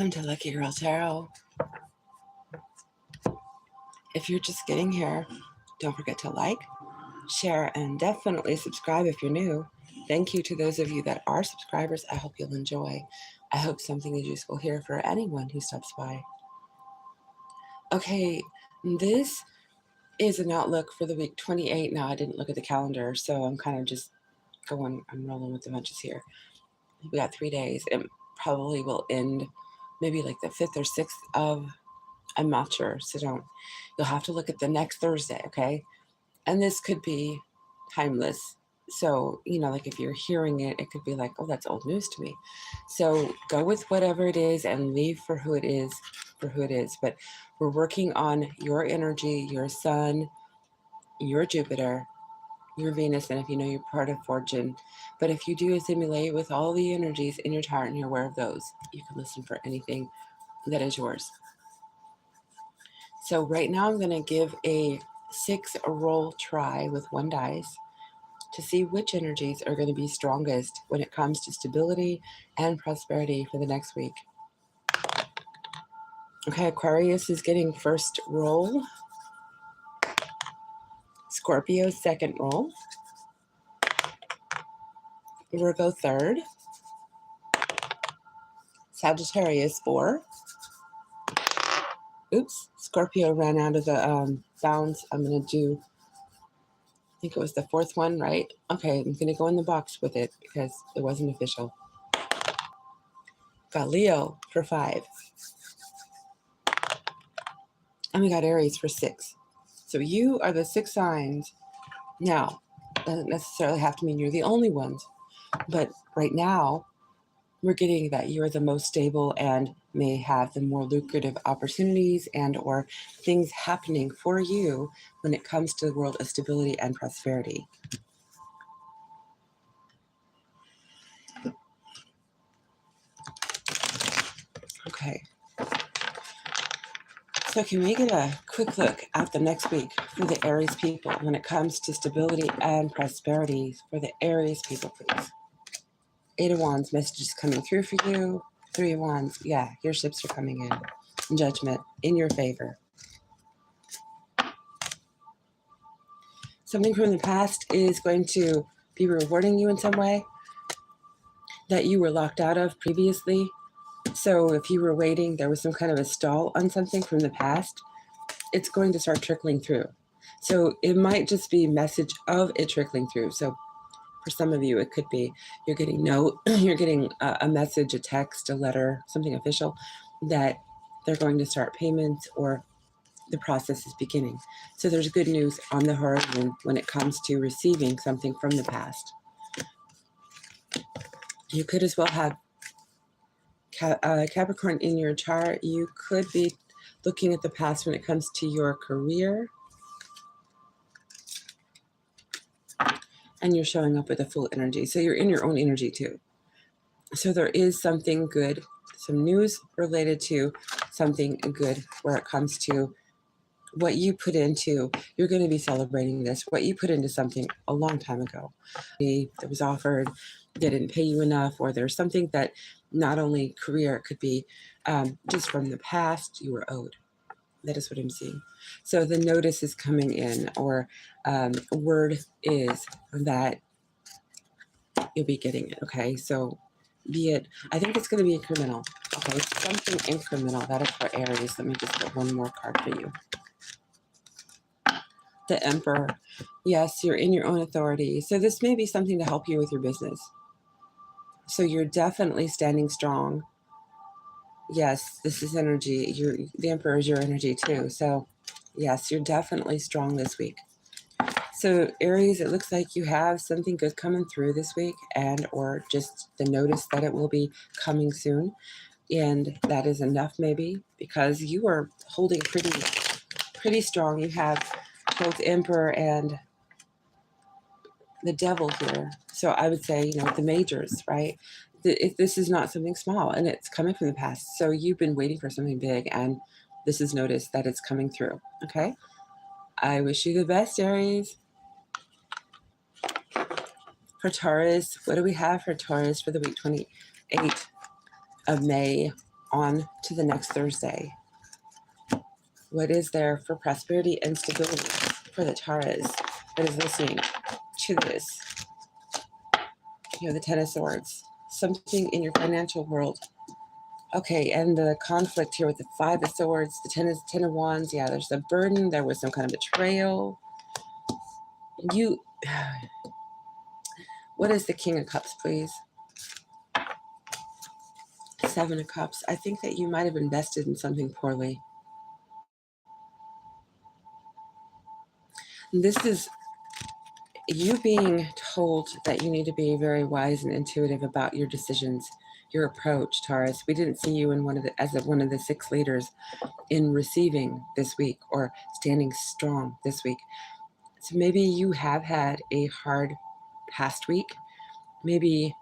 Welcome to Lucky Girl Tarot. If you're just getting here, don't forget to like, share, and definitely subscribe if you're new. Thank you to those of you that are subscribers. I hope you'll enjoy. I hope something is useful here for anyone who stops by. Okay, this is an outlook for the week 28. Now, I didn't look at the calendar, so I'm kind of just I'm rolling with the bunches here. We got 3 days. It probably will end maybe like the 5th or 6th of, I'm not sure, so you'll have to look at the next Thursday, okay? And this could be timeless. So, like if you're hearing it, it could be like, oh, that's old news to me. So go with whatever it is and leave for who it is. But we're working on your energy, your sun, your Jupiter, your Venus, and if you know you're part of Fortune. But if you do assimilate with all the energies in your chart and you're aware of those, you can listen for anything that is yours. So right now I'm going to give a 6-roll try with 1 dice to see which energies are going to be strongest when it comes to stability and prosperity for the next week. Okay, Aquarius is getting first roll. Scorpio, second roll. Virgo, third. Sagittarius, 4. Oops, Scorpio ran out of the bounds. I'm going to do, I think it was the 4th one, right? Okay, I'm going to go in the box with it because it wasn't official. Got Leo for 5. And we got Aries for 6. So you are the 6 signs. Now, doesn't necessarily have to mean you're the only ones. But right now, we're getting that you're the most stable and may have the more lucrative opportunities and or things happening for you when it comes to the world of stability and prosperity. Okay. So can we get a quick look at the next week for the Aries people when it comes to stability and prosperity for the Aries people, please? 8 of Wands, messages coming through for you. 3 of Wands, yeah, your ships are coming in. Judgment in your favor. Something from the past is going to be rewarding you in some way that you were locked out of previously. So if you were waiting, there was some kind of a stall on something from the past, it's going to start trickling through. So it might just be a message of it trickling through. So for some of you, it could be you're getting a message, a text, a letter, something official that they're going to start payments or the process is beginning. So there's good news on the horizon when it comes to receiving something from the past. You could as well have Capricorn in your chart. You could be looking at the past when it comes to your career. And you're showing up with a full energy. So you're in your own energy too. So there is something good, some news related to something good where it comes to what you put into. You're going to be celebrating this, what you put into something a long time ago. That was offered, they didn't pay you enough, or there's something that not only career, it could be just from the past you were owed. That is what I'm seeing. So the notice is coming in, or word is that you'll be getting it, okay? So be it, I think it's going to be incremental, okay? Something incremental. That is for Aries. Let me just get one more card for you. The Emperor. Yes, you're in your own authority. So this may be something to help you with your business. So you're definitely standing strong. Yes, this is energy. The Emperor is your energy too. So yes, you're definitely strong this week. So Aries, it looks like you have something good coming through this week, and or just the notice that it will be coming soon. And that is enough maybe because you are holding pretty strong. You have both Emperor and the Devil here. So I would say, the majors, right? If this is not something small and it's coming from the past. So you've been waiting for something big and this is notice that it's coming through. Okay. I wish you the best, Aries. For Taurus, what do we have for Taurus for the week 28 of May? on to the next Thursday. What is there for prosperity and stability for the Taurus that is listening to this? You know, the Ten of Swords. Something in your financial world. Okay, and the conflict here with the Five of Swords, the Ten of Wands. Yeah, there's a burden. There was some kind of betrayal. What is the King of Cups, please? Seven of Cups. I think that you might have invested in something poorly. This is you being told that you need to be very wise and intuitive about your decisions, your approach, Taurus. We didn't see you in one of the 6 leaders in receiving this week or standing strong this week. So maybe you have had a hard past week. Maybe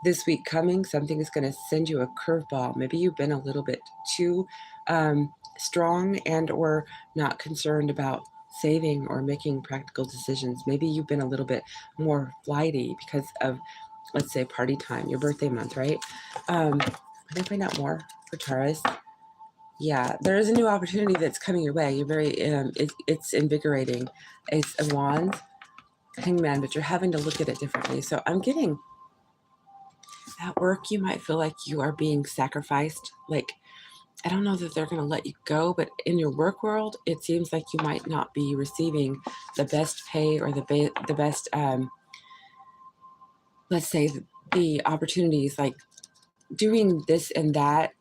this week coming, something is going to send you a curveball. Maybe you've been a little bit too strong and or not concerned about saving or making practical decisions. Maybe you've been a little bit more flighty because of, let's say, party time, your birthday month, right? Can I find out more for Taurus? Yeah, there is a new opportunity that's coming your way. You're very, it's invigorating. Ace of Wands, Hangman, but you're having to look at it differently. So I'm getting, at work, you might feel like you are being sacrificed. Like, I don't know that they're going to let you go, but in your work world, it seems like you might not be receiving the best pay or the best, let's say, the opportunities, like doing this and that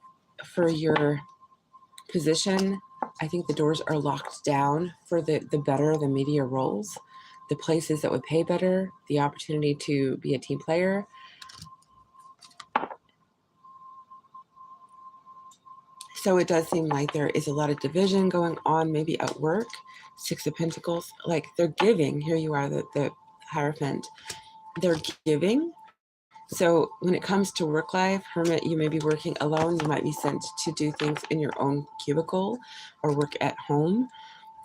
for your position. I think the doors are locked down for the better, the media roles, the places that would pay better, the opportunity to be a team player. So it does seem like there is a lot of division going on, maybe at work. Six of Pentacles, like they're giving. Here you are, the Hierophant. They're giving. So when it comes to work life, Hermit, you may be working alone. You might be sent to do things in your own cubicle or work at home.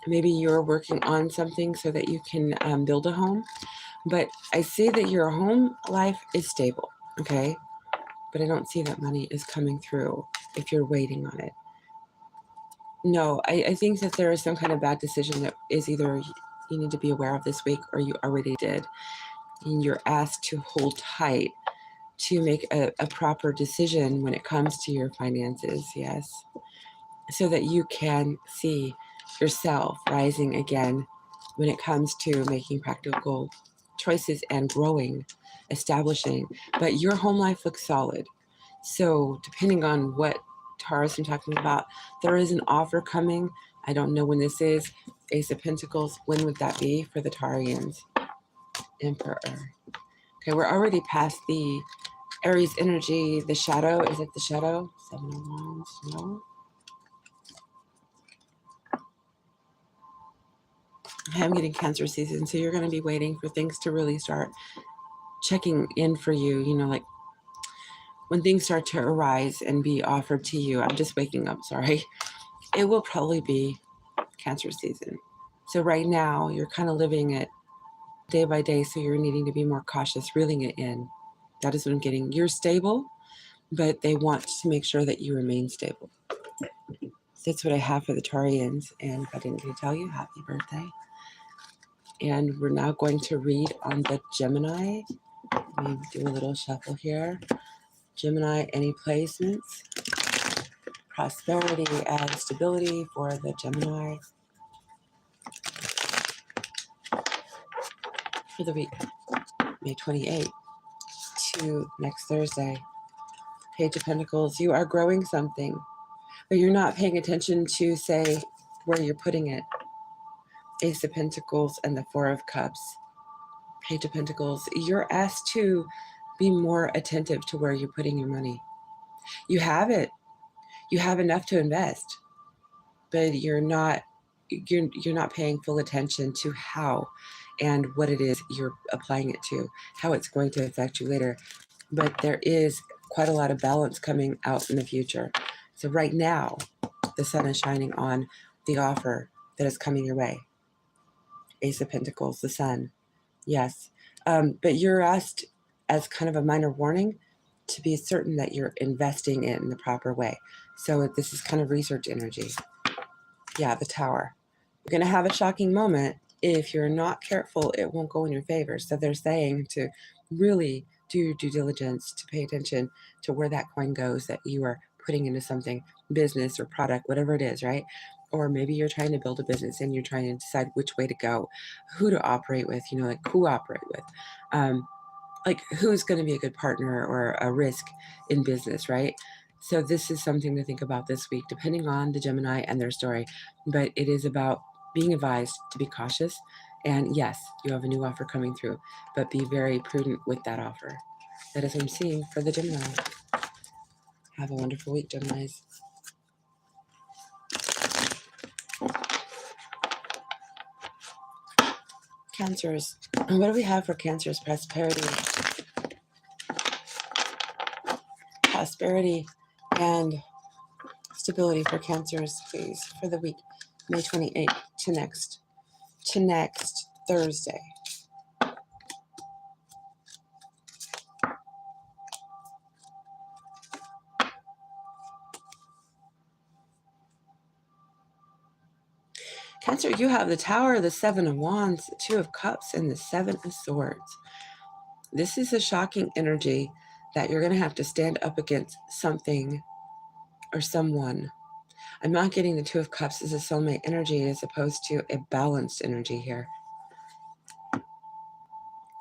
Maybe you're working on something so that you can build a home. But I see that your home life is stable, okay? But I don't see that money is coming through if you're waiting on it. No, I think that there is some kind of bad decision that is either you need to be aware of this week or you already did. And you're asked to hold tight to make a proper decision when it comes to your finances, yes. So that you can see yourself rising again when it comes to making practical choices and growing, establishing. But your home life looks solid. So depending on what Taurus I'm talking about, there is an offer coming. I don't know when this is. Ace of Pentacles, when would that be for the Taurians? Emperor. Okay, we're already past the Aries energy, the shadow. Is it the shadow? Seven of Wands, no. I'm getting Cancer season, so you're going to be waiting for things to really start checking in for you, you know, like when things start to arise and be offered to you. I'm just waking up, sorry. It will probably be Cancer season. So right now, you're kind of living it day by day, so you're needing to be more cautious, reeling it in. That is what I'm getting. You're stable, but they want to make sure that you remain stable. That's what I have for the Taurians, and if I didn't get to tell you, happy birthday. And we're now going to read on the Gemini. Let me do a little shuffle here. Gemini, any placements? Prosperity and stability for the Gemini for the week, May 28th to next Thursday. Page of Pentacles, you are growing something, but you're not paying attention to, say, where you're putting it. Ace of Pentacles and the Four of Cups. Page of Pentacles, you're asked to be more attentive to where you're putting your money. You have it. You have enough to invest, but you're not paying full attention to how and what it is you're applying it to, how it's going to affect you later. But there is quite a lot of balance coming out in the future. So right now, the sun is shining on the offer that is coming your way. Ace of Pentacles, the sun. Yes. But you're asked, as kind of a minor warning, to be certain that you're investing it in the proper way. So this is kind of research energy. Yeah, the Tower. You're going to have a shocking moment. If you're not careful, it won't go in your favor. So they're saying to really do your due diligence, to pay attention to where that coin goes that you are putting into something, business or product, whatever it is, right? Or maybe you're trying to build a business and you're trying to decide which way to go, who to operate with, you know, like cooperate with. Like who's going to be a good partner or a risk in business, right? So this is something to think about this week, depending on the Gemini and their story. But it is about being advised to be cautious. And yes, you have a new offer coming through, but be very prudent with that offer. That is what I'm seeing for the Gemini. Have a wonderful week, Geminis. Cancers. What do we have for Cancers? Prosperity. Prosperity and stability for Cancers, please, for the week, May 28th to next Thursday. Cancer, you have the Tower, the Seven of Wands, the Two of Cups, and the Seven of Swords. This is a shocking energy that you're going to have to stand up against something or someone. I'm not getting the Two of Cups as a soulmate energy as opposed to a balanced energy here.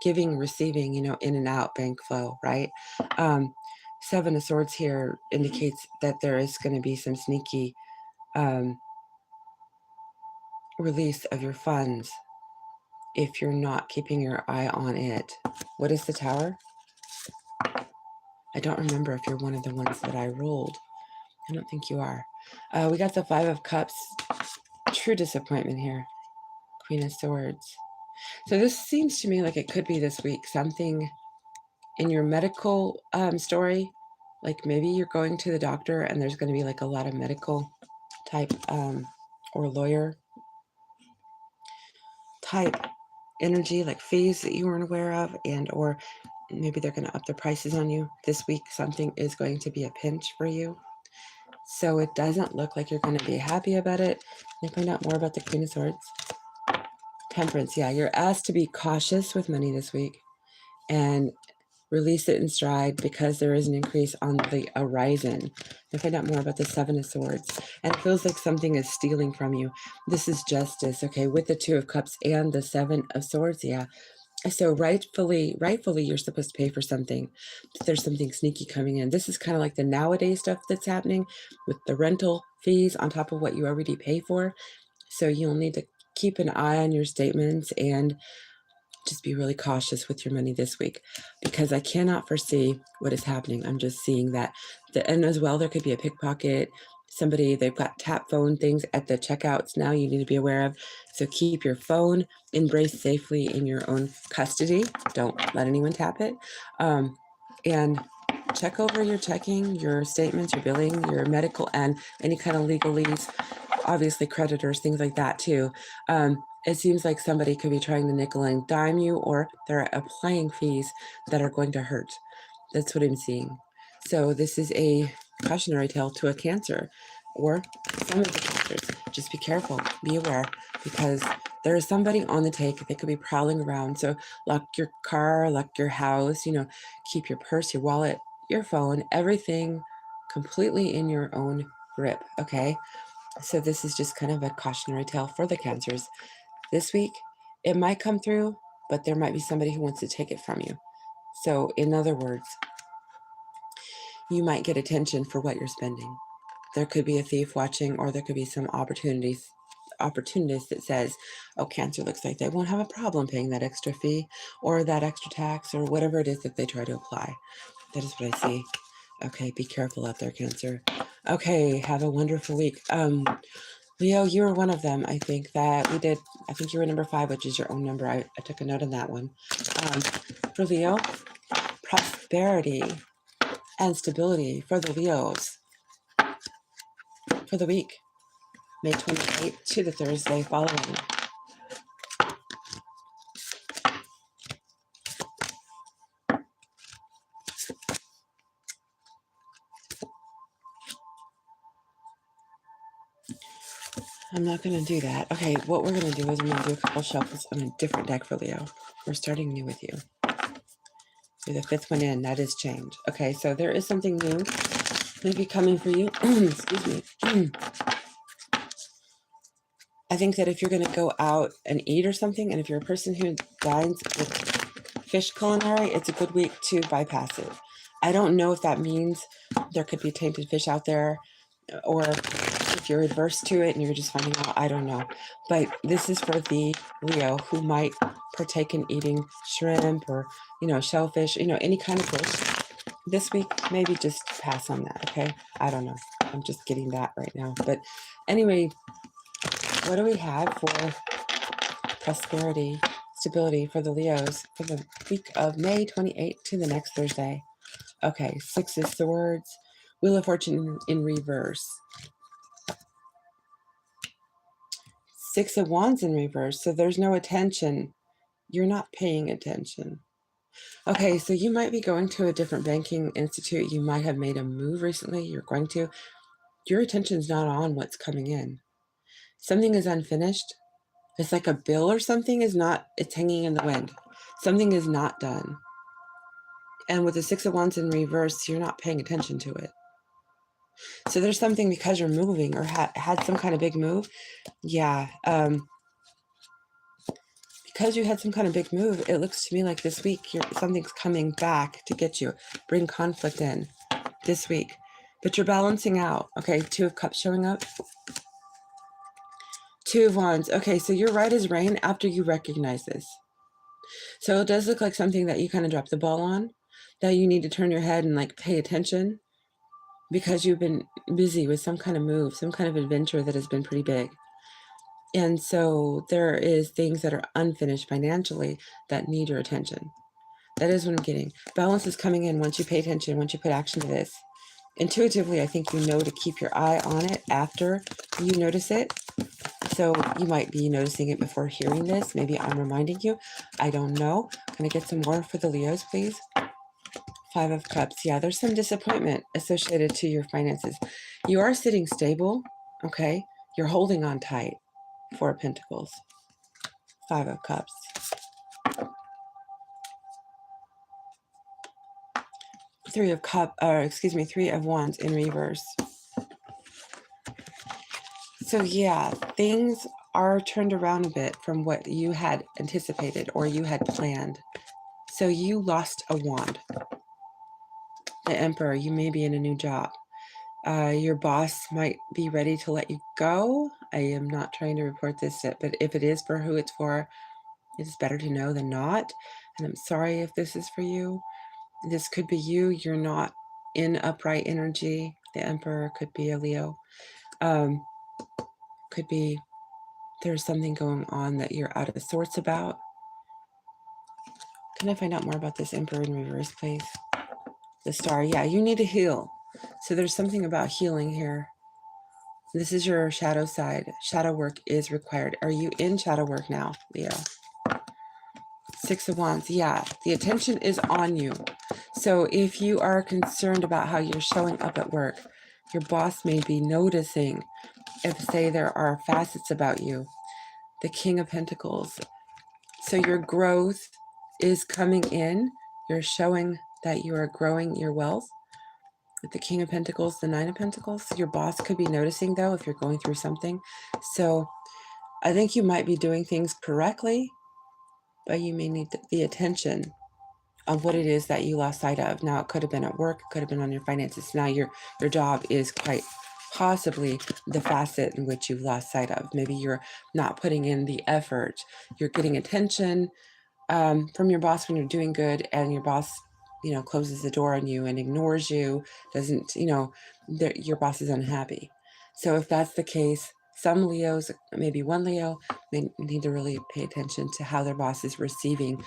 Giving, receiving, you know, in and out, bank flow, right? Seven of Swords here indicates that there is going to be some sneaky release of your funds if you're not keeping your eye on it. What is the Tower? I don't remember if you're one of the ones that I rolled. I don't think you are. We got the Five of Cups. True disappointment here. Queen of Swords. So this seems to me like it could be this week. Something in your medical story. Like maybe you're going to the doctor and there's going to be like a lot of medical type or lawyer type energy, like fees that you weren't aware of, and or maybe they're going to up the prices on you this week. Something is going to be a pinch for you. So it doesn't look like you're going to be happy about it. Let me find out more about the Queen of Swords. Temperance, yeah, you're asked to be cautious with money this week and release it in stride because there is an increase on the horizon. Let's find out more about the Seven of Swords. And it feels like something is stealing from you. This is justice, okay, with the Two of Cups and the Seven of Swords, yeah. So rightfully, you're supposed to pay for something. There's something sneaky coming in. This is kind of like the nowadays stuff that's happening with the rental fees on top of what you already pay for. So you'll need to keep an eye on your statements and just be really cautious with your money this week, because I cannot foresee what is happening. I'm just seeing that. And as well, there could be a pickpocket. Somebody, they've got tap phone things at the checkouts now you need to be aware of. So keep your phone embraced safely in your own custody. Don't let anyone tap it. And check over your checking, your statements, your billing, your medical, and any kind of legalese, obviously creditors, things like that too. It seems like somebody could be trying to nickel and dime you, or they're applying fees that are going to hurt. That's what I'm seeing. So this is a cautionary tale to a Cancer, or some of the Cancers. Just be careful, be aware, because there is somebody on the take. They could be prowling around. So lock your car, lock your house, you know, keep your purse, your wallet, your phone, everything completely in your own grip, okay? So this is just kind of a cautionary tale for the Cancers. This week, it might come through, but there might be somebody who wants to take it from you. So in other words, you might get attention for what you're spending. There could be a thief watching, or there could be some opportunist that says, oh, Cancer looks like they won't have a problem paying that extra fee or that extra tax or whatever it is that they try to apply. That is what I see. Okay, be careful out there, Cancer. Okay, have a wonderful week. Leo, you were one of them. I think that we did. I think you were number 5, which is your own number. I took a note on that one. For Leo, prosperity and stability for the Leos for the week, May 28th to the Thursday following. I'm not going to do that. Okay, what we're going to do is I'm going to do a couple shuffles on a different deck for Leo. We're starting new with you. You're the fifth one in. That is change. Okay, so there is something new maybe coming for you. Excuse me. I think that if you're going to go out and eat or something, and if you're a person who dines with fish culinary, it's a good week to bypass it. I don't know if that means there could be tainted fish out there, or if you're adverse to it and you're just finding out, I don't know. But this is for the Leo who might partake in eating shrimp or, shellfish, any kind of fish. This week, maybe just pass on that, okay? I don't know. I'm just getting that right now. But anyway, what do we have for prosperity, stability for the Leos for the week of May 28th to the next Thursday? Okay, 6 of Swords, Wheel of Fortune in reverse. 6 of Wands in reverse, so there's no attention. You're not paying attention. Okay, so you might be going to a different banking institute. You might have made a move recently. You're going to. Your attention's not on what's coming in. Something is unfinished. It's like a bill or something it's hanging in the wind. Something is not done. And with the 6 of Wands in reverse, you're not paying attention to it. So there's something, because you're moving or had some kind of big move. Yeah. Because you had some kind of big move, it looks to me like this week something's coming back to get you, bring conflict in this week. But you're balancing out. Okay, 2 of Cups showing up. 2 of Wands. Okay, so you're right as rain after you recognize this. So it does look like something that you kind of dropped the ball on, that you need to turn your head and pay attention, because you've been busy with some kind of move, some kind of adventure that has been pretty big. And so there is things that are unfinished financially that need your attention. That is what I'm getting. Balance is coming in once you pay attention, once you put action to this. Intuitively, I think you know to keep your eye on it after you notice it. So you might be noticing it before hearing this. Maybe I'm reminding you. I don't know. Can I get some more for the Leos, please? 5 of Cups. Yeah, there's some disappointment associated to your finances. You are sitting stable, okay? You're holding on tight. 4 of Pentacles. 5 of Cups. 3 of Wands in reverse. So yeah, things are turned around a bit from what you had anticipated or you had planned. So you lost a wand. The Emperor, you may be in a new job. Your boss might be ready to let you go. I am not trying to report this yet, but if it is for who it's for, it's better to know than not. And I'm sorry if this is for you. This could be you. You're not in upright energy. The Emperor could be a Leo. Could be there's something going on that you're out of sorts about. Can I find out more about this Emperor in reverse, please? The Star. Yeah, you need to heal. So there's something about healing here. This is your shadow side. Shadow work is required. Are you in shadow work now, Leo? 6 of Wands. Yeah, the attention is on you. So if you are concerned about how you're showing up at work, your boss may be noticing if, say, there are facets about you. The King of Pentacles. So your growth is coming in. You're showing that you are growing your wealth. With the King of Pentacles, the 9 of Pentacles. Your boss could be noticing, though, if you're going through something. So I think you might be doing things correctly, but you may need the attention of what it is that you lost sight of. Now, it could have been at work, it could have been on your finances. Now your job is quite possibly the facet in which you've lost sight of. Maybe you're not putting in the effort. You're getting attention from your boss when you're doing good, and your boss, closes the door on you and ignores you, doesn't, your boss is unhappy. So if that's the case, some Leos, maybe one Leo, may need to really pay attention to how their boss is perceiving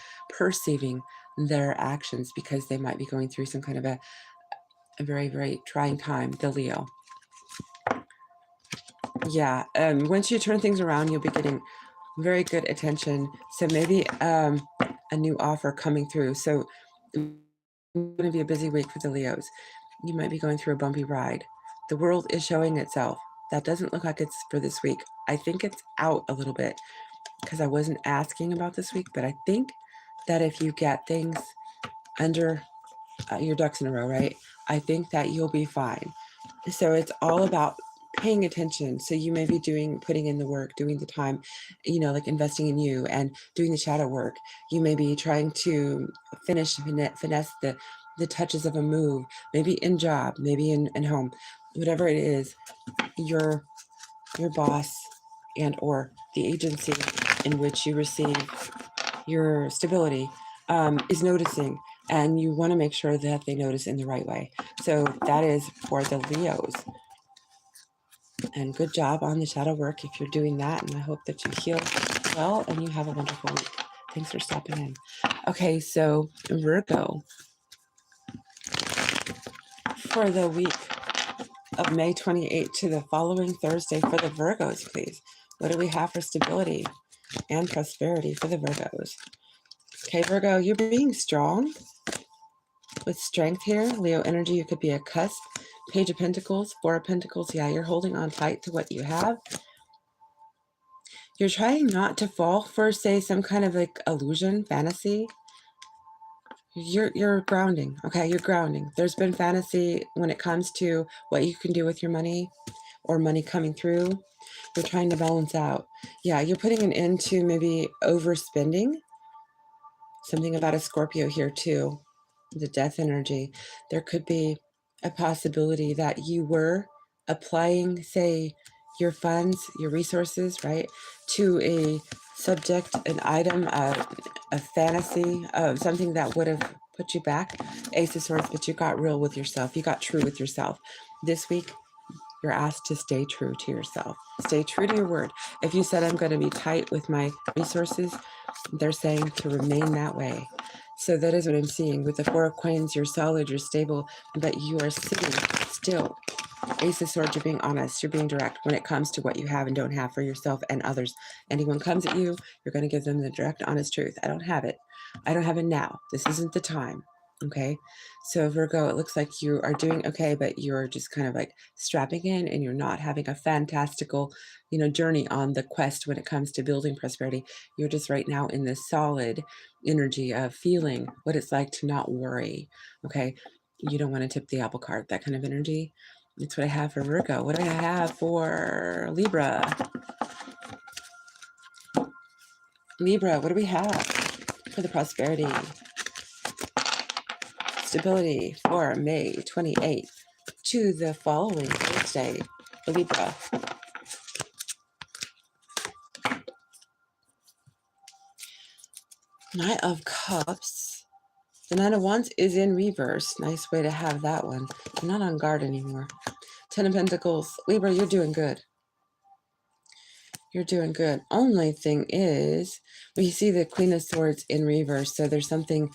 their actions, because they might be going through some kind of a very, very trying time, the Leo. Yeah, once you turn things around, you'll be getting very good attention. So maybe a new offer coming through. So it's going to be a busy week for the Leos. You might be going through a bumpy ride. The world is showing itself. That doesn't look like it's for this week. I think it's out a little bit because I wasn't asking about this week, but I think that if you get things under your ducks in a row, right? I think that you'll be fine. So it's all about paying attention. So you may be putting in the work, doing the time, like investing in you and doing the shadow work. You may be trying to finesse the touches of a move, maybe in job, maybe in home, whatever it is, your boss and or the agency in which you receive your stability is noticing, and you want to make sure that they notice in the right way. So that is for the Leos. And good job on the shadow work if you're doing that, and I hope that you heal well and you have a wonderful week. Thanks for stopping in. Okay, so Virgo, for the week of May 28th to the following Thursday for the Virgos, please. What do we have for stability and prosperity for the Virgos? Okay, Virgo, you're being strong with strength here. Leo energy, you could be a cusp. Page of Pentacles, Four of Pentacles. Yeah, you're holding on tight to what you have. You're trying not to fall for, say, some kind of like illusion, fantasy. You're grounding. Okay, you're grounding. There's been fantasy when it comes to what you can do with your money or money coming through. You're trying to balance out. Yeah, you're putting an end to maybe overspending. Something about a Scorpio here too. The death energy. There could be a possibility that you were applying, say, your funds, your resources, right, to a subject, an item, a fantasy, something that would have put you back. Ace of Swords, but you got real with yourself. You got true with yourself. This week, you're asked to stay true to yourself. Stay true to your word. If you said, I'm going to be tight with my resources, they're saying to remain that way. So that is what I'm seeing. With the Four of Coins, you're solid, you're stable, but you are sitting still. Ace of Swords, you're being honest, you're being direct when it comes to what you have and don't have for yourself and others. Anyone comes at you, you're going to give them the direct, honest truth. I don't have it. I don't have it now. This isn't the time. Okay, so Virgo, it looks like you are doing okay, but you're just kind of like strapping in, and you're not having a fantastical, journey on the quest when it comes to building prosperity. You're just right now in this solid energy of feeling what it's like to not worry. Okay, you don't want to tip the apple cart, that kind of energy. That's what I have for Virgo. What do I have for Libra? Libra, what do we have for the prosperity? Stability for May 28th to the following Thursday, Libra. Knight of Cups. The Nine of Wands is in reverse. Nice way to have that one. You're not on guard anymore. Ten of Pentacles. Libra, you're doing good. You're doing good. Only thing is, we see the Queen of Swords in reverse, so there's something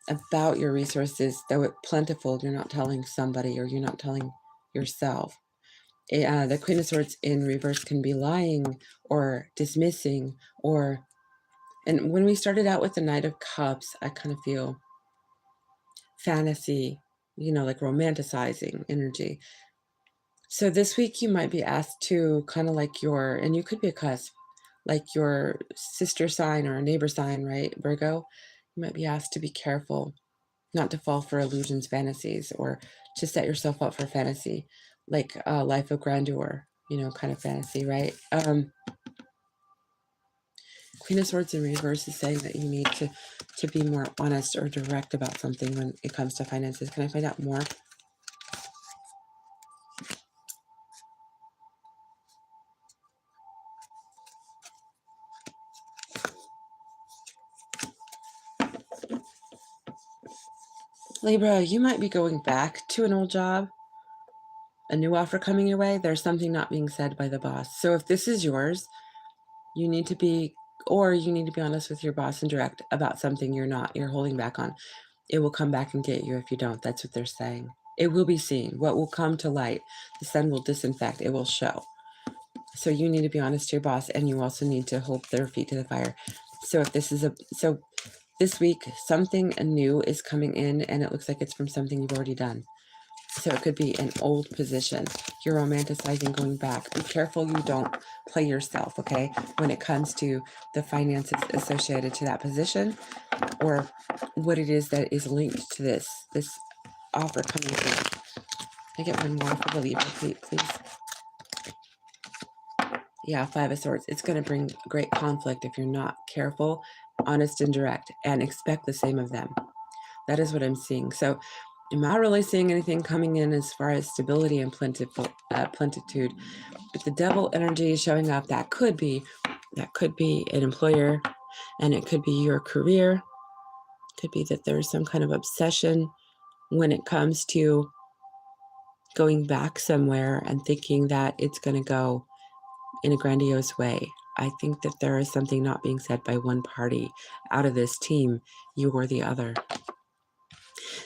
about your resources, though it's plentiful, you're not telling somebody or you're not telling yourself. The Queen of Swords in reverse can be lying or dismissing, and when we started out with the Knight of Cups, I kind of feel fantasy, like romanticizing energy. So this week you might be asked to kind of like and you could be a cusp, like your sister sign or a neighbor sign, right, Virgo? You might be asked to be careful not to fall for illusions, fantasies, or to set yourself up for fantasy, like a life of grandeur, kind of fantasy, right? Queen of Swords in reverse is saying that you need to be more honest or direct about something when it comes to finances. Can I find out more? Libra, you might be going back to an old job, a new offer coming your way. There's something not being said by the boss. So if this is yours, you need to be honest with your boss and direct about something you're holding back on. It will come back and get you if you don't. That's what they're saying. It will be seen. What will come to light, the sun will disinfect. It will show. So you need to be honest to your boss, and you also need to hold their feet to the fire. So if this is this week, something new is coming in, and it looks like it's from something you've already done. So it could be an old position. You're romanticizing going back. Be careful you don't play yourself, okay, when it comes to the finances associated to that position or what it is that is linked to this offer coming through. I get one more for the Libra, please. Yeah, Five of Swords. It's going to bring great conflict if you're not careful, honest, and direct, and expect the same of them. That is what I'm seeing. So I'm not really seeing anything coming in as far as stability and plentitude. But the Devil energy is showing up. That could be an employer, and it could be your career. It could be that there's some kind of obsession when it comes to going back somewhere and thinking that it's going to go in a grandiose way. I think that there is something not being said by one party out of this team, you or the other.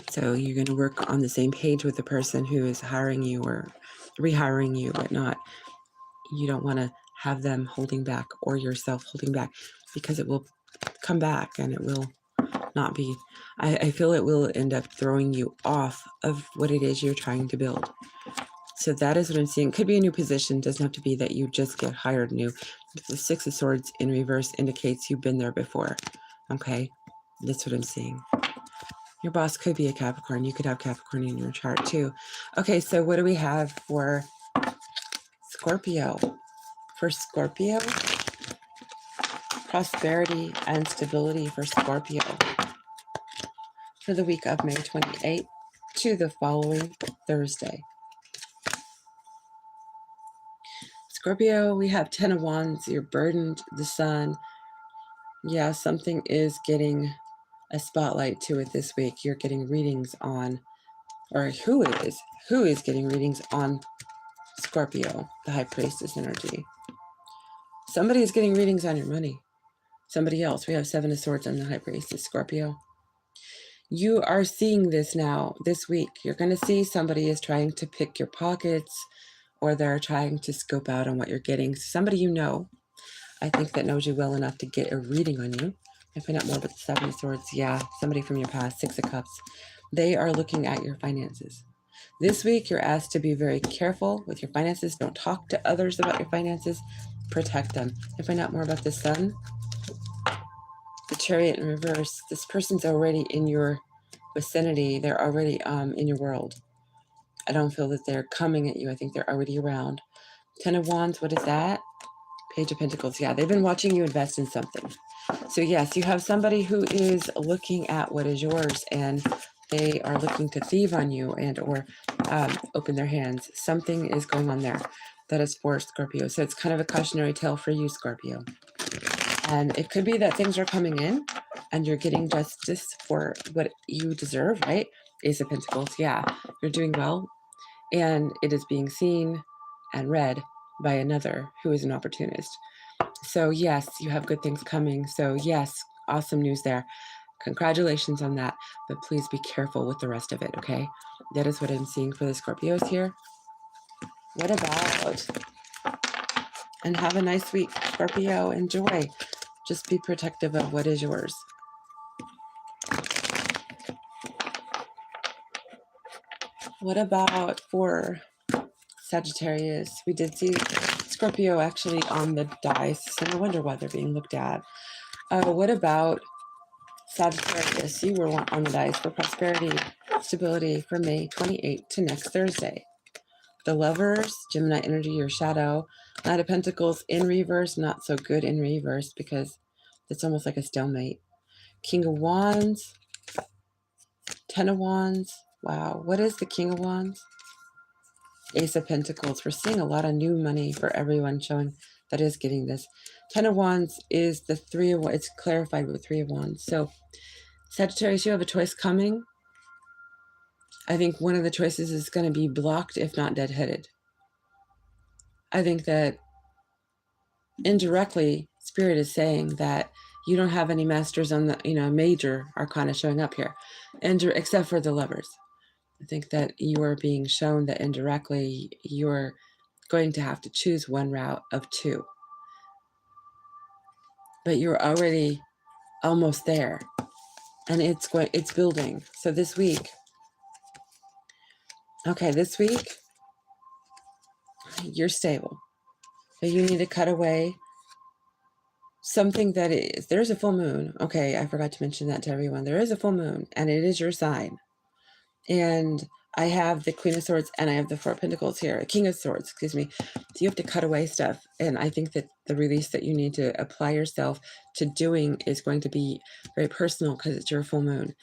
So you're going to work on the same page with the person who is hiring you or rehiring you, but you don't want to have them holding back or yourself holding back, because it will come back and it will not be, I feel it will end up throwing you off of what it is you're trying to build. So that is what I'm seeing. Could be a new position. Doesn't have to be that you just get hired new. The Six of Swords in reverse indicates you've been there before. Okay, that's what I'm seeing. Your boss could be a Capricorn. You could have Capricorn in your chart too. Okay, so what do we have for Scorpio? For Scorpio, prosperity and stability for Scorpio for the week of May 28th to the following Thursday. Scorpio, we have 10 of Wands. You're burdened, the sun. Yeah, something is getting a spotlight to it this week. You're getting readings on, or who is getting readings on Scorpio, the High Priestess energy. Somebody is getting readings on your money. Somebody else. We have Seven of Swords on the High Priestess, Scorpio. You are seeing this now, this week. You're going to see somebody is trying to pick your pockets, or they're trying to scope out on what you're getting. Somebody you know, I think, that knows you well enough to get a reading on you. I find out more about the Seven of Swords. Yeah, somebody from your past, Six of Cups. They are looking at your finances. This week, you're asked to be very careful with your finances. Don't talk to others about your finances. Protect them. I find out more about the Sun. The Chariot in reverse. This person's already in your vicinity. They're already in your world. I don't feel that they're coming at you. I think they're already around. Ten of Wands, what is that? Page of Pentacles. Yeah, they've been watching you invest in something. So yes, you have somebody who is looking at what is yours, and they are looking to thieve on you and or open their hands. Something is going on there. That is for Scorpio. So it's kind of a cautionary tale for you, Scorpio. And it could be that things are coming in and you're getting justice for what you deserve, right? Ace of Pentacles. Yeah, you're doing well. And it is being seen and read by another who is an opportunist. So yes, you have good things coming. So yes, awesome news there. Congratulations on that. But please be careful with the rest of it, okay? That is what I'm seeing for the Scorpios here. What about? And have a nice week, Scorpio. Enjoy. Just be protective of what is yours. What about for Sagittarius? We did see Scorpio actually on the dice, so no wonder why they're being looked at. What about Sagittarius? You were on the dice for prosperity, stability for May 28th to next Thursday. The Lovers, Gemini energy, your shadow. Knight of Pentacles in reverse, not so good in reverse because it's almost like a stalemate. King of Wands, Ten of Wands. Wow, what is the King of Wands? Ace of Pentacles. We're seeing a lot of new money for everyone showing that is getting this. Ten of Wands is the Three of Wands. It's clarified with Three of Wands. So Sagittarius, you have a choice coming. I think one of the choices is going to be blocked, if not deadheaded. I think that indirectly, Spirit is saying that you don't have any masters on the, major arcana showing up here, and except for the Lovers. I think that you are being shown that indirectly you're going to have to choose one route of two. But you're already almost there, and it's building. So this week, Okay, this week, you're stable. But you need to cut away something that is, there's a full moon. Okay, I forgot to mention that to everyone. There is a full moon, and it is your sign. And I have the Queen of Swords, and I have the Four of Pentacles here, King of Swords, excuse me. So you have to cut away stuff. And I think that the release that you need to apply yourself to doing is going to be very personal because it's your full moon.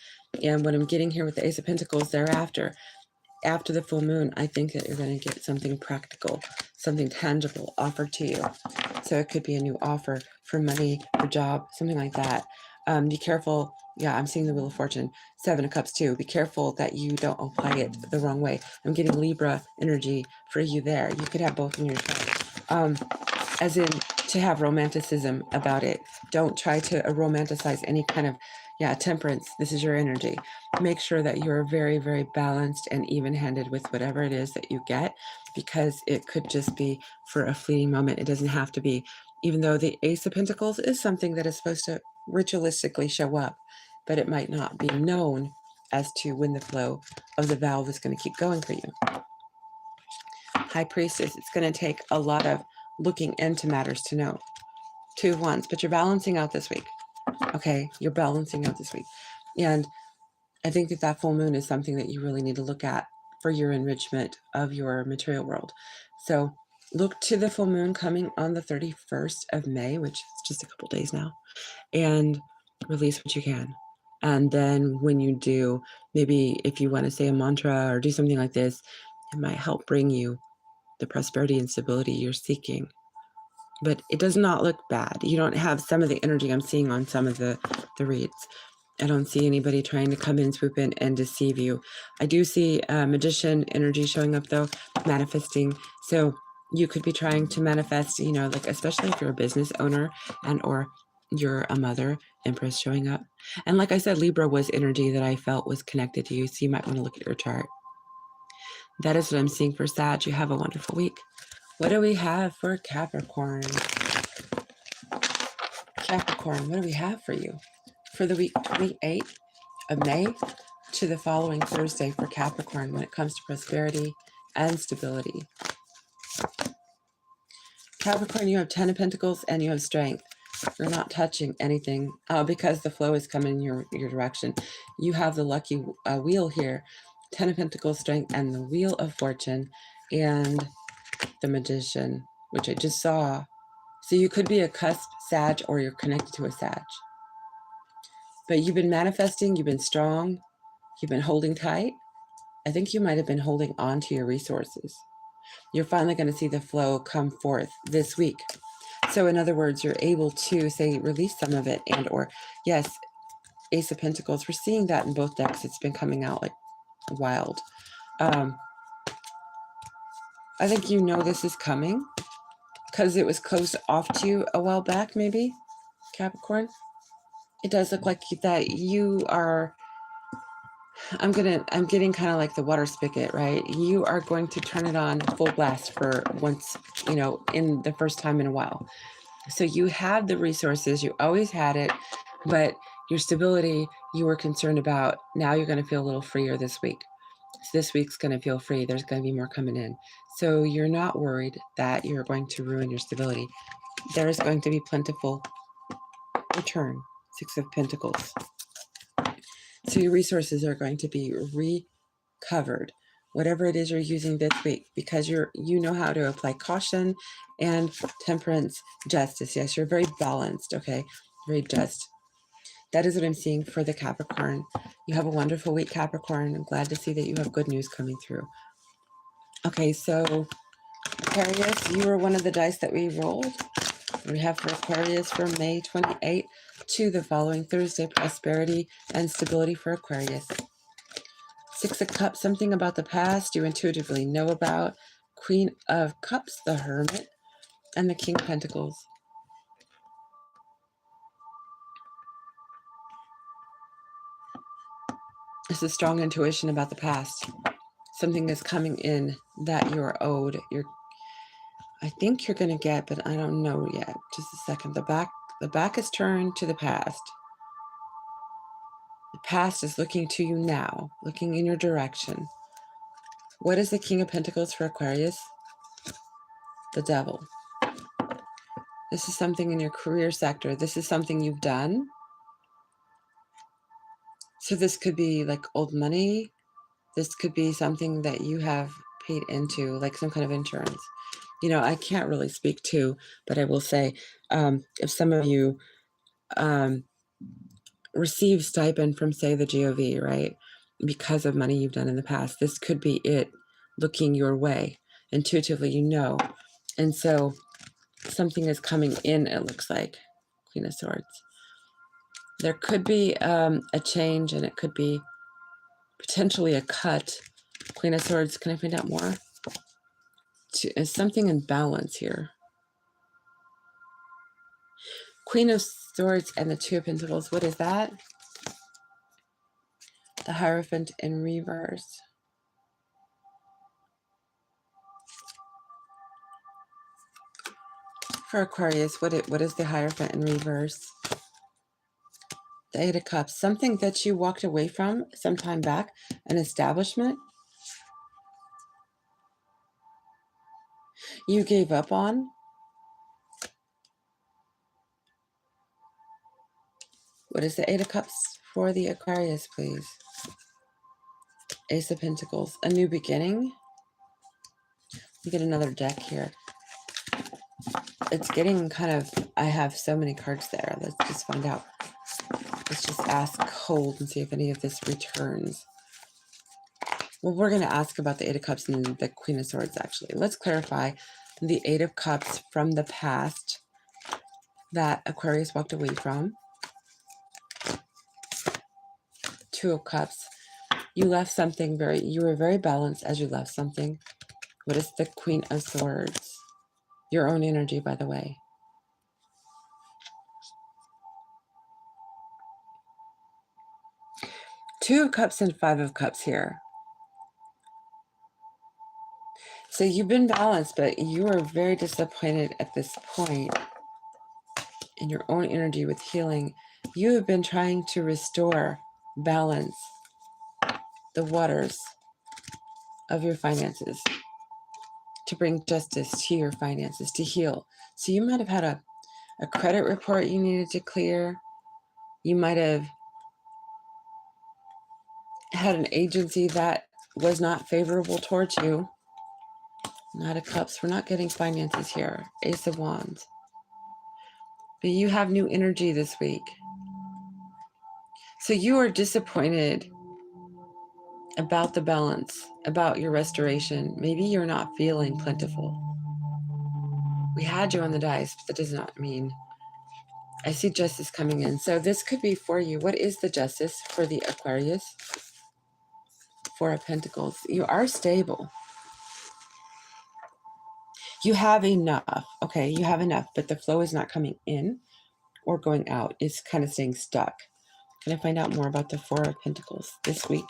And what I'm getting here with the Ace of Pentacles thereafter, after the full moon, I think that you're going to get something practical, something tangible offered to you. So it could be a new offer for money, for job, something like that. Be careful. Yeah, I'm seeing the Wheel of Fortune, Seven of Cups too. Be careful that you don't apply it the wrong way. I'm getting Libra energy for you there. You could have both in your chart. As in to have romanticism about it. Don't try to romanticize any kind of, temperance. This is your energy. Make sure that you're very, very balanced and even-handed with whatever it is that you get, because it could just be for a fleeting moment. It doesn't have to be, even though the Ace of Pentacles is something that is supposed to ritualistically show up, but it might not be known as to when the flow of the valve is going to keep going for you. High Priestess, it's going to take a lot of looking into matters to know. Two of Wands, but you're balancing out this week. Okay, you're balancing out this week. And I think that that full moon is something that you really need to look at for your enrichment of your material world. So look to the full moon coming on the 31st of May, which is just a couple days now, and release what you can. And then when you do, maybe if you want to say a mantra or do something like this, it might help bring you the prosperity and stability you're seeking. But it does not look bad. You don't have some of the energy I'm seeing on some of the reads. I don't see anybody trying to come in, swoop in, and deceive you. I do see magician energy showing up, though, manifesting. So you could be trying to manifest, like, especially if you're a business owner and or you're a mother, Empress showing up. And like I said, Libra was energy that I felt was connected to you, so you might want to look at your chart. That is what I'm seeing for Sag. You have a wonderful week. What do we have for Capricorn? Capricorn, what do we have for you? For the week 28th of May to the following Thursday for Capricorn when it comes to prosperity and stability. Capricorn, you have 10 of Pentacles and you have strength. You're not touching anything because the flow is coming in your direction. You have the lucky wheel here, 10 of Pentacles, strength, and the Wheel of Fortune, and the Magician, which I just saw. So you could be a cusp Sag or you're connected to a Sag. But you've been manifesting, you've been strong, you've been holding tight. I think you might have been holding on to your resources. You're finally going to see the flow come forth this week. So in other words, you're able to, say, release some of it and or, yes, Ace of Pentacles. We're seeing that in both decks. It's been coming out like wild. I think this is coming because it was closed off to you a while back, maybe, Capricorn. It does look like that you are, I'm getting kind of like the water spigot, right? You are going to turn it on full blast for once, in the first time in a while. So you have the resources, you always had it, but your stability you were concerned about. Now you're going to feel a little freer this week. So this week's going to feel free. There's going to be more coming in. So you're not worried that you're going to ruin your stability. There is going to be plentiful return. Six of Pentacles. So your resources are going to be recovered, whatever it is you're using this week, because you know how to apply caution and temperance, justice. Yes, you're very balanced, okay? Very just. That is what I'm seeing for the Capricorn. You have a wonderful week, Capricorn. I'm glad to see that you have good news coming through. Okay, so Aquarius, you were one of the dice that we rolled. We have for Aquarius for May 28th to the following Thursday, prosperity and stability for Aquarius. Six of Cups, something about the past you intuitively know about. Queen of Cups, the Hermit, and the King of Pentacles. It's a strong intuition about the past. Something is coming in that you're owed. I think you're going to get, but I don't know yet. Just a second. The back is turned to the past. The past is looking to you now, looking in your direction. What is the King of Pentacles for Aquarius? The Devil. This is something in your career sector. This is something you've done. So this could be like old money. This could be something that you have paid into, like some kind of insurance. You know, I can't really speak to, but I will say, if some of you receive stipend from, say, the GOV, right, because of money you've done in the past, this could be it looking your way. Intuitively, you know. And so something is coming in, it looks like. Queen of Swords. There could be a change, and it could be potentially a cut. Queen of Swords, can I find out more? Is something in balance here. Queen of Swords and the Two of Pentacles. What is that? The Hierophant in reverse. For Aquarius, what is the Hierophant in reverse? The Eight of Cups. Something that you walked away from some time back. An establishment you gave up on. What is the Eight of Cups for the Aquarius, please? Ace of Pentacles. A new beginning. You get another deck here. It's getting kind of, I have so many cards there. Let's just find out. Let's just ask cold and see if any of this returns. Well, we're going to ask about the Eight of Cups and the Queen of Swords, actually. Let's clarify the Eight of Cups from the past that Aquarius walked away from. Two of Cups. You left something you were very balanced as you left something. What is the Queen of Swords? Your own energy, by the way. Two of Cups and Five of Cups here. So you've been balanced, but you are very disappointed at this point in your own energy with healing. You have been trying to restore balance, the waters of your finances, to bring justice to your finances, to heal. So you might have had a credit report you needed to clear. You might have had an agency that was not favorable towards you. Knight of Cups. We're not getting finances here. Ace of Wands. But you have new energy this week. So you are disappointed about the balance, about your restoration. Maybe you're not feeling plentiful. We had you on the dice, but that does not mean. I see justice coming in. So this could be for you. What is the justice for the Aquarius? Four of Pentacles. You are stable. You have enough. Okay, you have enough, but the flow is not coming in or going out. It's kind of staying stuck. Can I find out more about the Four of Pentacles this week?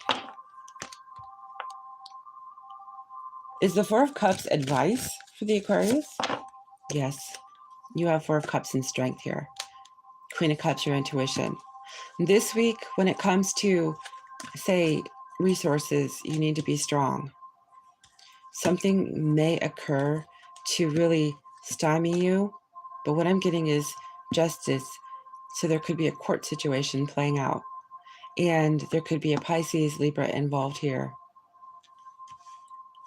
Is the Four of Cups advice for the Aquarius? Yes. You have Four of Cups in strength here. Queen of Cups, your intuition. This week, when it comes to, say, resources, you need to be strong. Something may occur to really stymie you, but what I'm getting is justice. So there could be a court situation playing out, and there could be a Pisces, Libra involved here.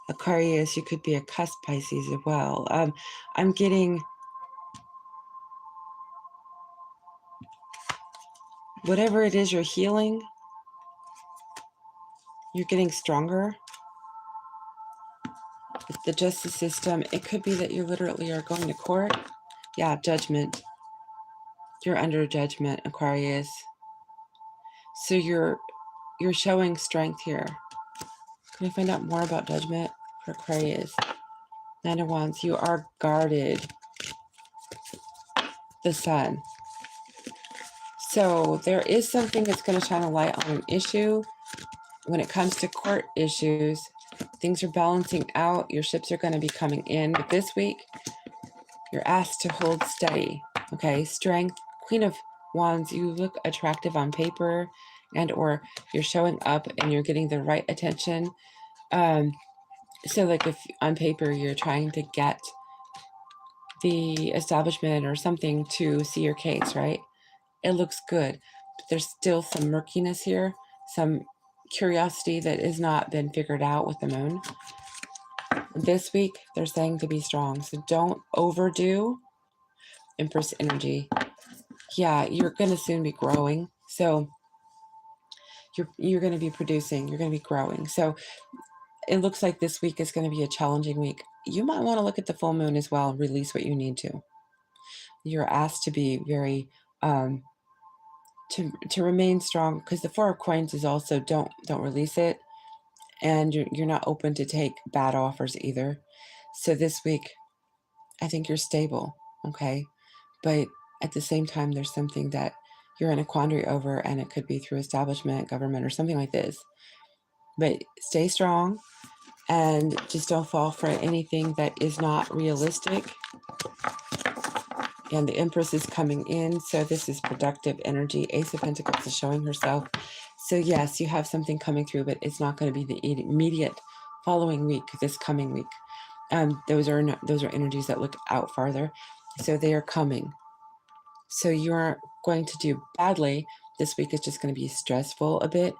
Aquarius, you could be a cusp Pisces as well. I'm getting whatever it is you're healing, you're getting stronger. With the justice system, it could be that you literally are going to court. Yeah, judgment. You're under judgment, Aquarius. So you're showing strength here. Can I find out more about judgment for Aquarius? Nine of Wands, you are guarded. The Sun. So there is something that's going to shine a light on an issue. When it comes to court issues, things are balancing out. Your ships are going to be coming in. But this week, you're asked to hold steady. Okay, strength. Queen of Wands, you look attractive on paper, and or you're showing up and you're getting the right attention. So like if on paper you're trying to get the establishment or something to see your case, right? It looks good, but there's still some murkiness here, some curiosity that has not been figured out with the moon. This week, they're saying to be strong, so don't overdo Empress energy. Yeah, you're going to soon be growing, so you're going to be producing, you're going to be growing. So it looks like this week is going to be a challenging week. You might want to look at the full moon as well and release what you need to. You're asked to be very to remain strong, because the Four of Coins is also don't release it, and you're not open to take bad offers either. So this week, I think you're stable, okay? But at the same time, there's something that you're in a quandary over, and it could be through establishment, government, or something like this. But stay strong and just don't fall for anything that is not realistic. And the Empress is coming in, so this is productive energy. Ace of Pentacles is showing herself. So yes, you have something coming through, but it's not going to be the immediate following week, this coming week. Those are energies that look out farther. So they are coming. So you aren't going to do badly. This week is just going to be stressful a bit.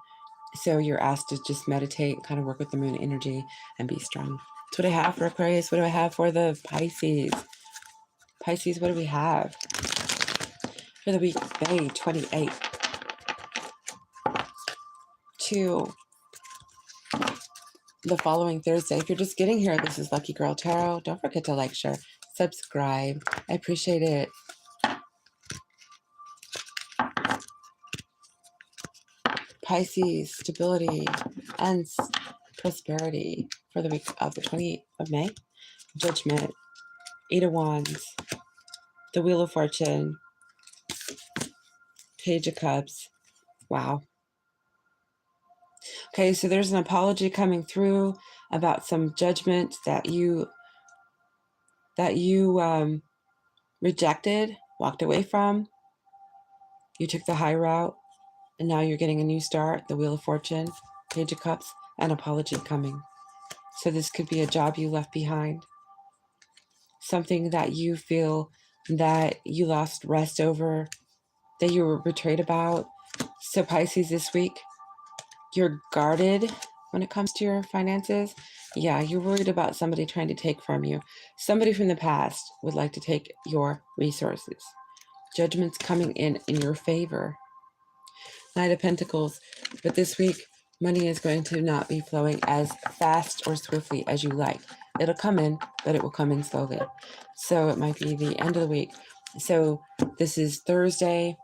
So you're asked to just meditate, kind of work with the moon energy, and be strong. That's what I have for Aquarius. What do I have for the Pisces? Pisces, what do we have for the week May 28th to the following Thursday? If you're just getting here, this is Lucky Girl Tarot. Don't forget to like, share, subscribe. I appreciate it. Pisces, stability and prosperity for the week of the 28th of May. Judgment, 8 of Wands, the Wheel of Fortune, Page of Cups. Wow. Okay, so there's an apology coming through about some judgment that you rejected, walked away from. You took the high route, and now you're getting a new start. The Wheel of Fortune, Page of Cups, an apology coming. So this could be a job you left behind, something that you feel that you lost rest over, that you were betrayed about. So Pisces, this week, you're guarded when it comes to your finances. Yeah, you're worried about somebody trying to take from you. Somebody from the past would like to take your resources. Judgment's coming in your favor. Knight of Pentacles. But this week, money is going to not be flowing as fast or swiftly as you like. It'll come in, but it will come in slowly. So it might be the end of the week. So this is Thursday.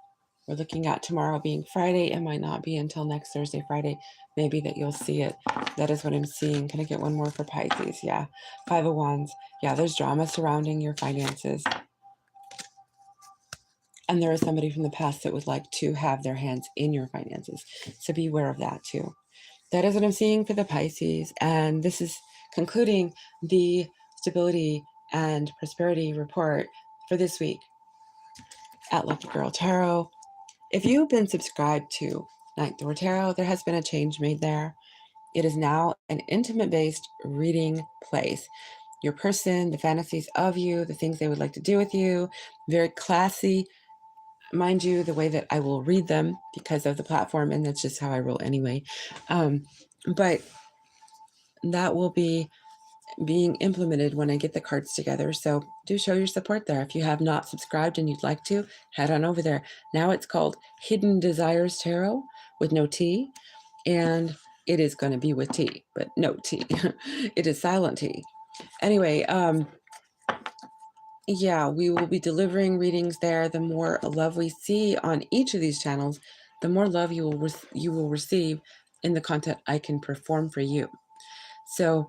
We're looking at tomorrow being Friday. It might not be until next Thursday, Friday, maybe, that you'll see it. That is what I'm seeing. Can I get one more for Pisces? Yeah. 5 of Wands. Yeah, there's drama surrounding your finances. And there is somebody from the past that would like to have their hands in your finances. So be aware of that too. That is what I'm seeing for the Pisces. And this is concluding the stability and prosperity report for this week at Lucky Girl Tarot. If you've been subscribed to Ninth Door Tarot, there has been a change made there. It is now an intimate-based reading place. Your person, the fantasies of you, the things they would like to do with you, very classy. Mind you, the way that I will read them because of the platform, and that's just how I roll anyway. But that will be being implemented when I get the cards together. So do show your support there. If you have not subscribed and you'd like to, head on over there. Now it's called Hidden Desires Tarot with no T, and it is going to be with T, but no T. It is silent T. Anyway, yeah, we will be delivering readings there. The more love we see on each of these channels, the more love you will receive in the content I can perform for you. So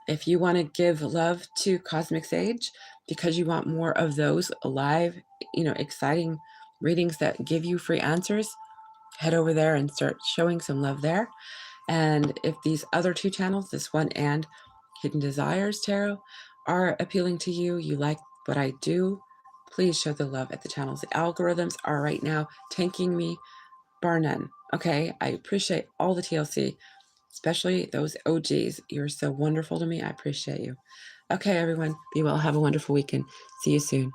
if you want to give love to Cosmic Sage because you want more of those live, exciting readings that give you free answers, head over there and start showing some love there. And if these other two channels, this one and Hidden Desires Tarot, are appealing to you, you like what I do, please show the love at the channels. The algorithms are right now tanking me, bar none. Okay, I appreciate all the TLC. especially those OGs. You're so wonderful to me. I appreciate you. Okay, everyone, be well. Have a wonderful weekend. See you soon.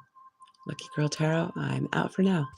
Lucky Girl Tarot, I'm out for now.